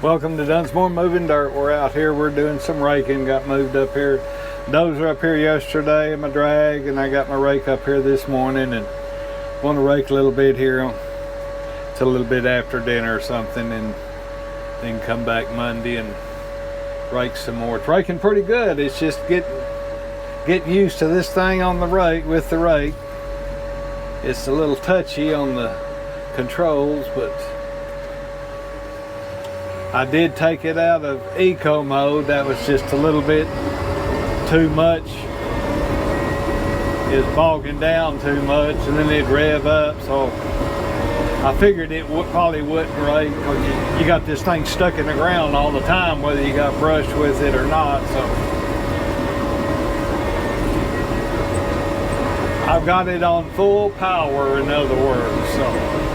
Welcome to Dunsmore Moving Dirt. We're out here, we're doing some raking. Got moved up here. Dozer up here yesterday, my drag, and I got my rake up here this morning, and want to rake a little bit here till a little bit after dinner or something, and then come back Monday and rake some more. It's raking pretty good. It's just getting used to this thing on the rake with the rake. It's a little touchy on the controls, but I did take it out of eco mode. That was just a little bit too much. It's bogging down too much, and then it'd rev up, so I figured it probably wouldn't rake, because you got this thing stuck in the ground all the time, whether you got brushed with it or not. So I've got it on full power, in other words. So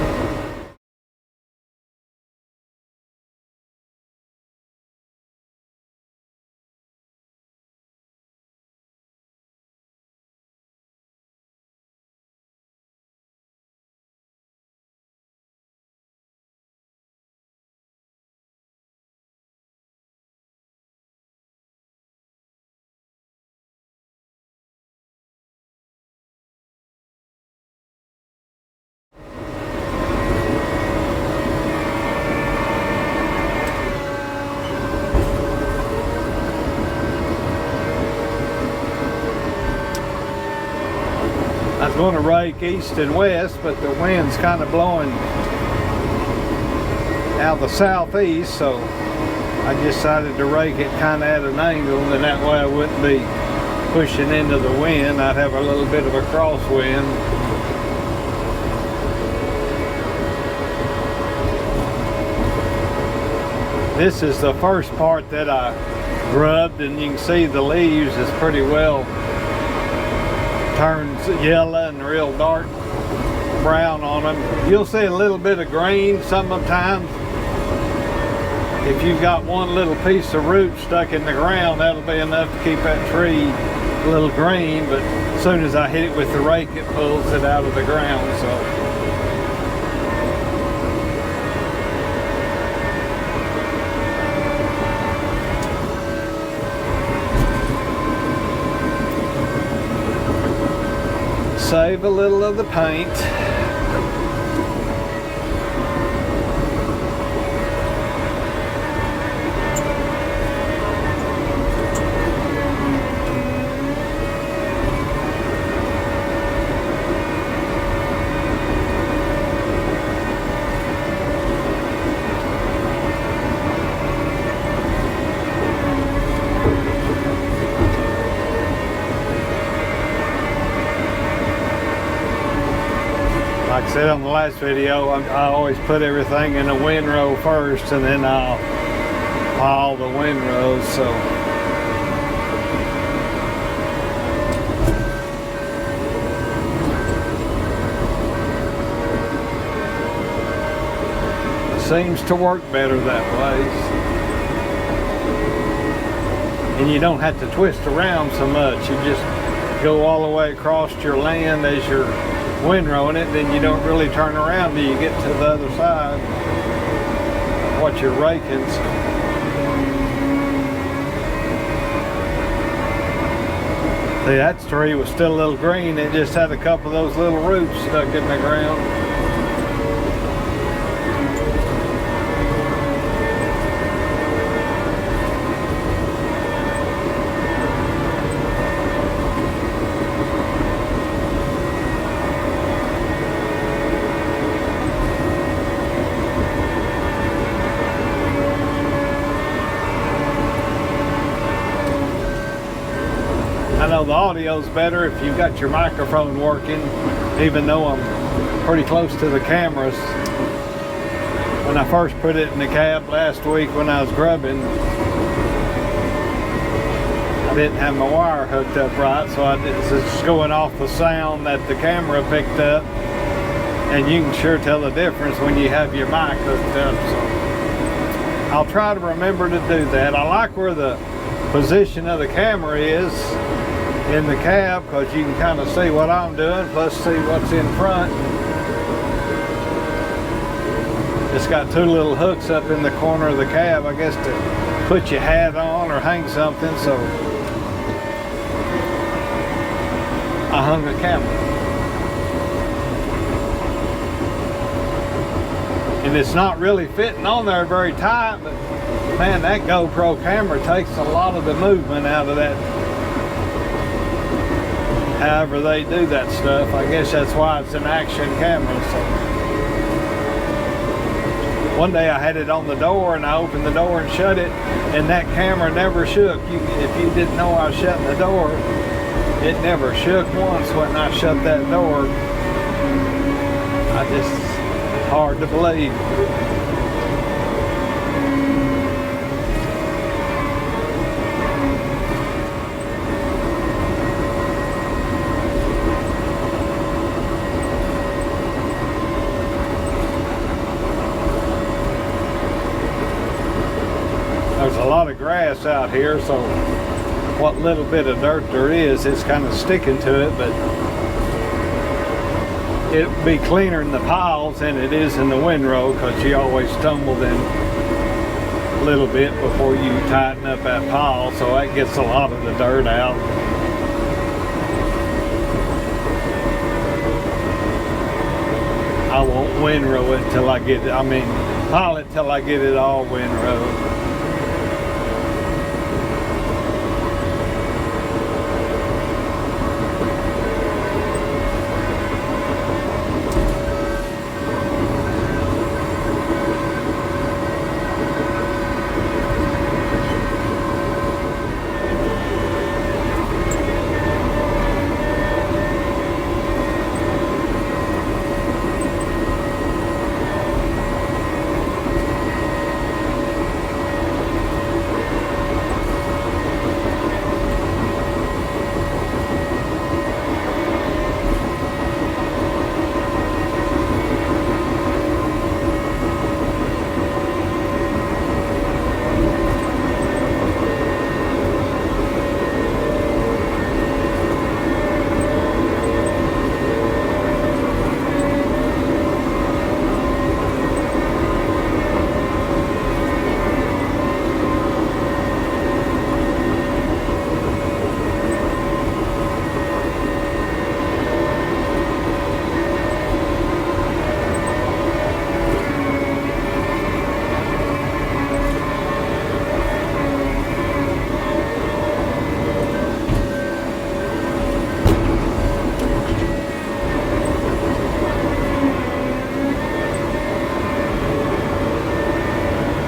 I was going to rake east and west, but the wind's kind of blowing out the southeast, so I decided to rake it kind of at an angle, and that way I wouldn't be pushing into the wind. I'd have a little bit of a crosswind. This is the first part that I grubbed, and you can see the leaves is pretty well turns yellow and real dark brown on them. You'll see a little bit of green sometimes. If you've got one little piece of root stuck in the ground, that'll be enough to keep that tree a little green, but as soon as I hit it with the rake, it pulls it out of the ground. So save a little of the paint. Like I said on the last video, I always put everything in a windrow first, and then I'll pile the windrows. So it seems to work better that way, and you don't have to twist around so much. You just go all the way across your land as you're windrowing it, then you don't really turn around till you get to the other side of what you're raking. See, that tree was still a little green. It just had a couple of those little roots stuck in the ground. I know the audio's better if you've got your microphone working, even though I'm pretty close to the cameras. When I first put it in the cab last week when I was grubbing, I didn't have my wire hooked up right, so it's just going off the sound that the camera picked up, and you can sure tell the difference when you have your mic hooked up. So I'll try to remember to do that. I like where the position of the camera is in the cab, because you can kind of see what I'm doing, plus see what's in front. It's got two little hooks up in the corner of the cab, I guess, to put your hat on or hang something. So I hung a camera. And it's not really fitting on there very tight, but man, that GoPro camera takes a lot of the movement out of that. However they do that stuff. I guess that's why it's an action camera. So one day I had it on the door and I opened the door and shut it, and that camera never shook. If you didn't know I was shutting the door, it never shook once when I shut that door. It's hard to believe. There's a lot of grass out here, so what little bit of dirt there is, it's kind of sticking to it, but it'll be cleaner in the piles than it is in the windrow, because you always tumble them a little bit before you tighten up that pile, so that gets a lot of the dirt out. I won't windrow it till I get it, pile it till I get it all windrowed.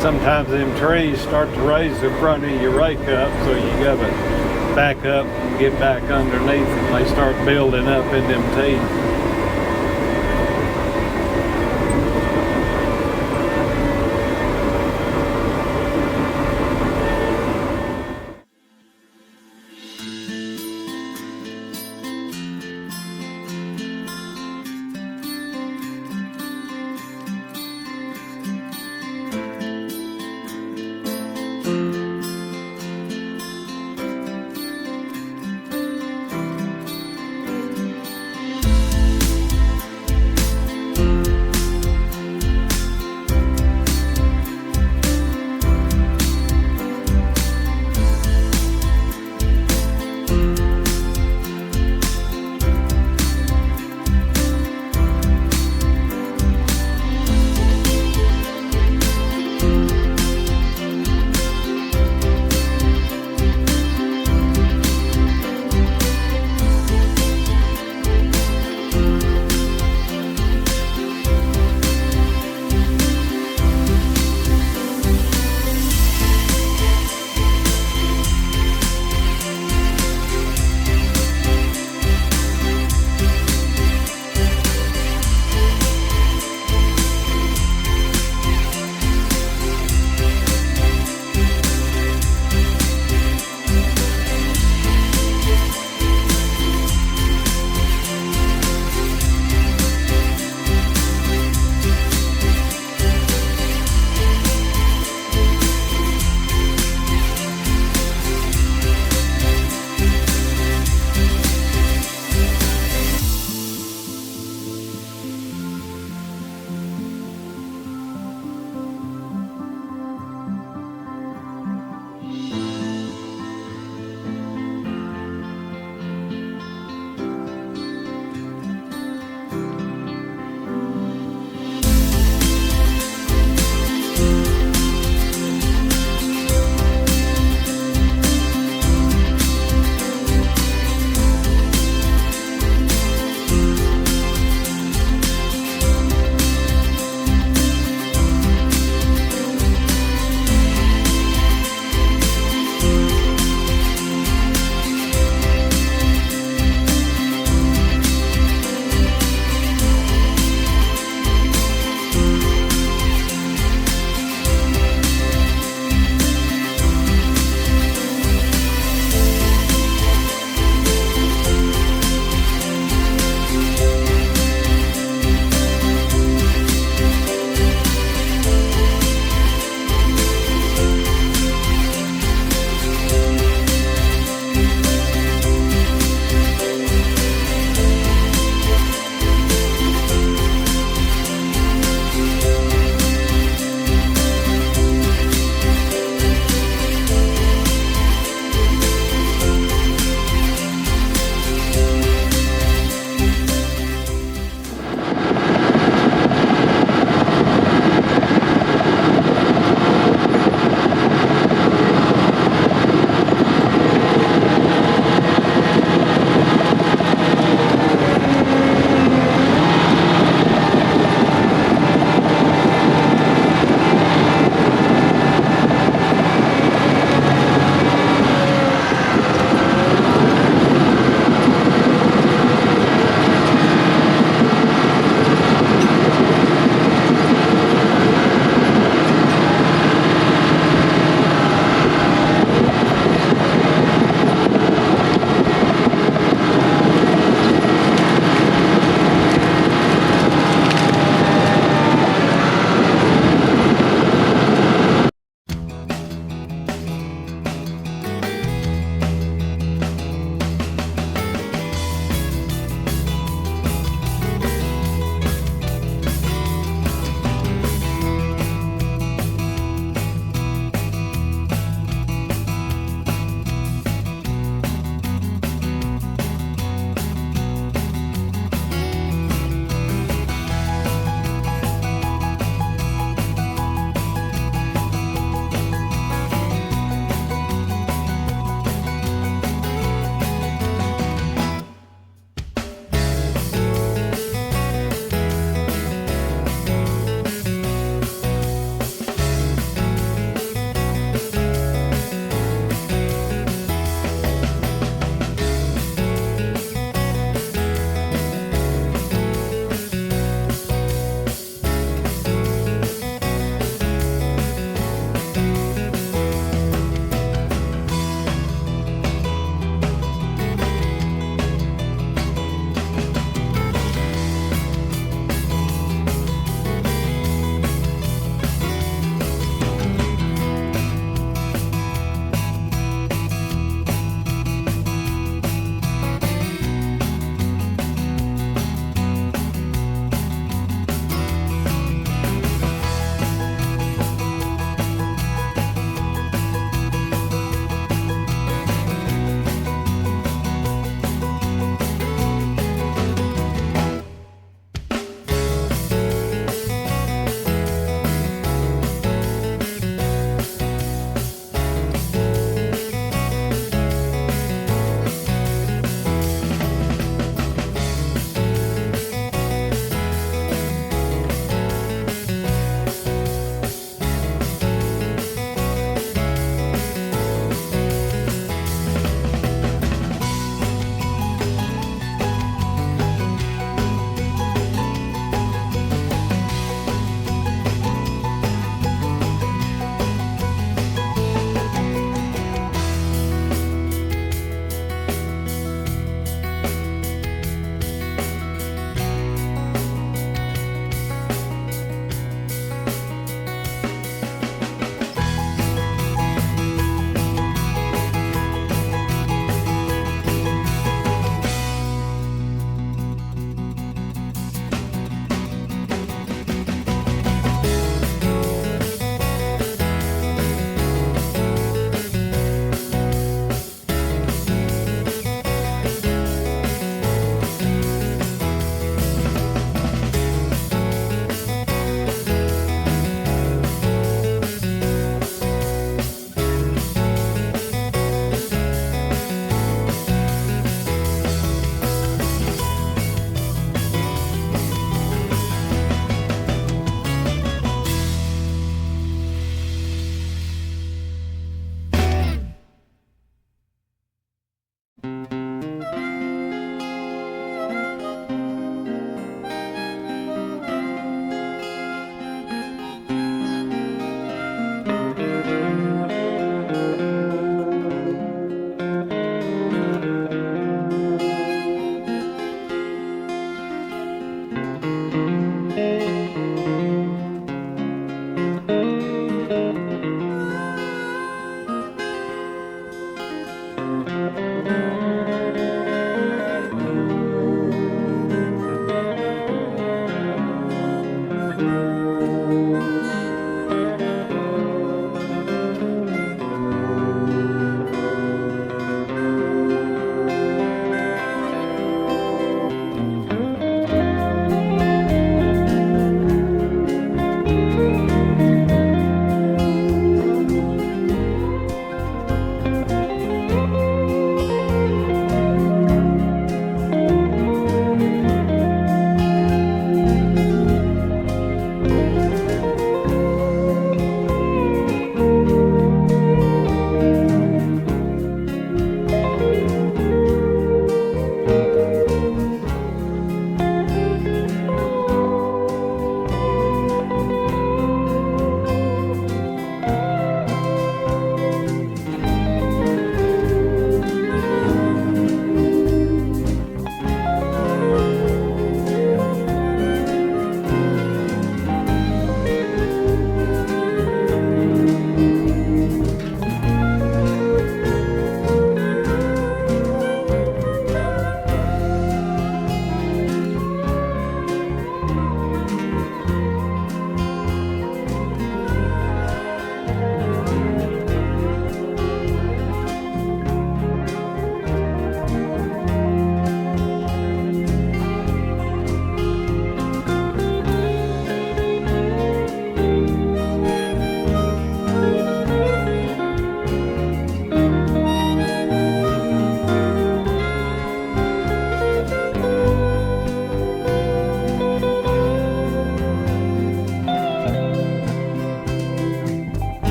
Sometimes them trees start to raise the front of your rake up, so you gotta back up and get back underneath them. They start building up in them teeth.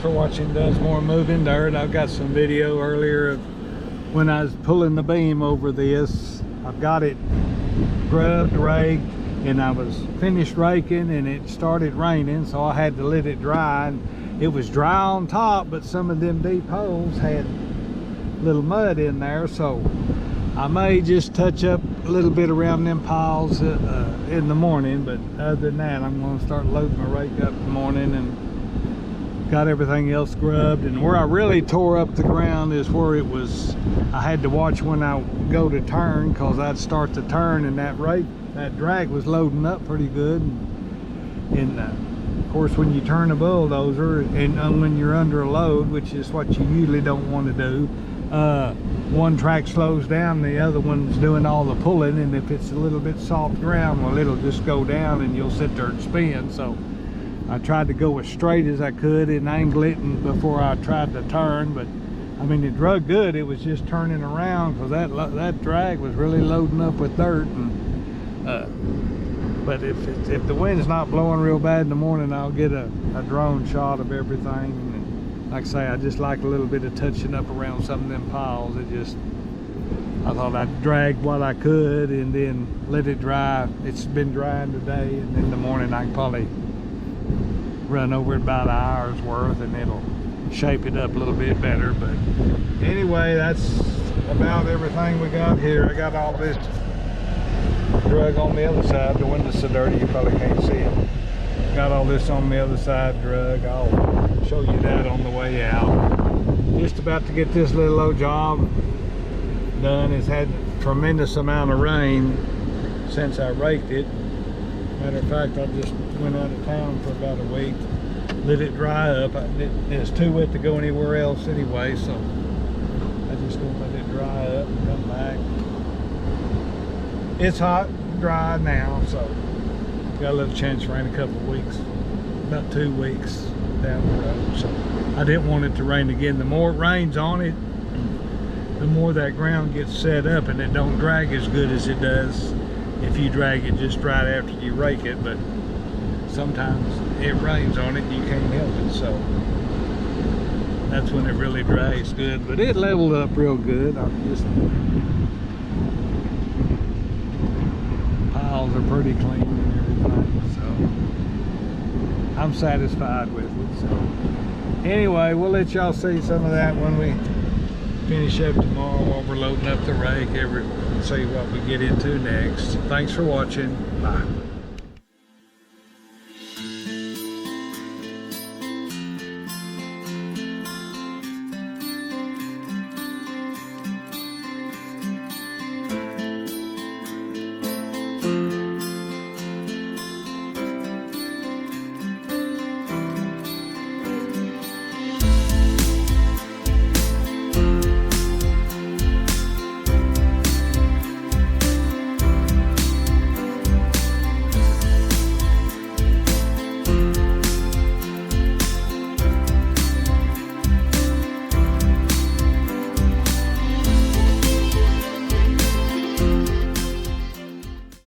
for watching Does More Moving Dirt. I've got some video earlier of when I was pulling the beam over this. I've got it grubbed, raked, and I was finished raking and it started raining, so I had to let it dry. And it was dry on top, but some of them deep holes had little mud in there, so I may just touch up a little bit around them piles in the morning. But other than that, I'm going to start loading my rake up in the morning, and got everything else grubbed. And where I really tore up the ground is where it was, I had to watch when I go to turn, because I'd start to turn and that drag was loading up pretty good. And of course, when you turn a bulldozer and when you're under a load, which is what you usually don't want to do, one track slows down, the other one's doing all the pulling, and if it's a little bit soft ground, well, it'll just go down and you'll sit there and spin. So I tried to go as straight as I could and angle it before I tried to turn. But I mean, it drug good. It was just turning around because that drag was really loading up with dirt. And but if the wind's not blowing real bad in the morning, I'll get a drone shot of everything. And like I say, I just like a little bit of touching up around some of them piles. I thought I'd drag what I could and then let it dry. It's been drying today, and in the morning I can probably run over it about an hour's worth and it'll shape it up a little bit better. But anyway, that's about everything we got here. I got all this drug on the other side. The window's so dirty you probably can't see it. Got all this on the other side drug. I'll show you that on the way out. Just about to get this little old job done. It's had a tremendous amount of rain since I raked it. Matter of fact, I just went out of town for about a week, let it dry up. It's too wet to go anywhere else anyway, so I just gonna let it dry up and come back. It's hot and dry now, so got a little chance of rain a couple of weeks, about 2 weeks down the road. So I didn't want it to rain again. The more it rains on it, the more that ground gets set up and it don't drag as good as it does if you drag it just right after you rake it. But sometimes it rains on it and you can't help it, so that's when it really drags good. But it leveled up real good. Piles are pretty clean and everything, so I'm satisfied with it. So anyway, we'll let y'all see some of that when we finish up tomorrow, while we're loading up the rake, see what we get into next. Thanks for watching. Bye.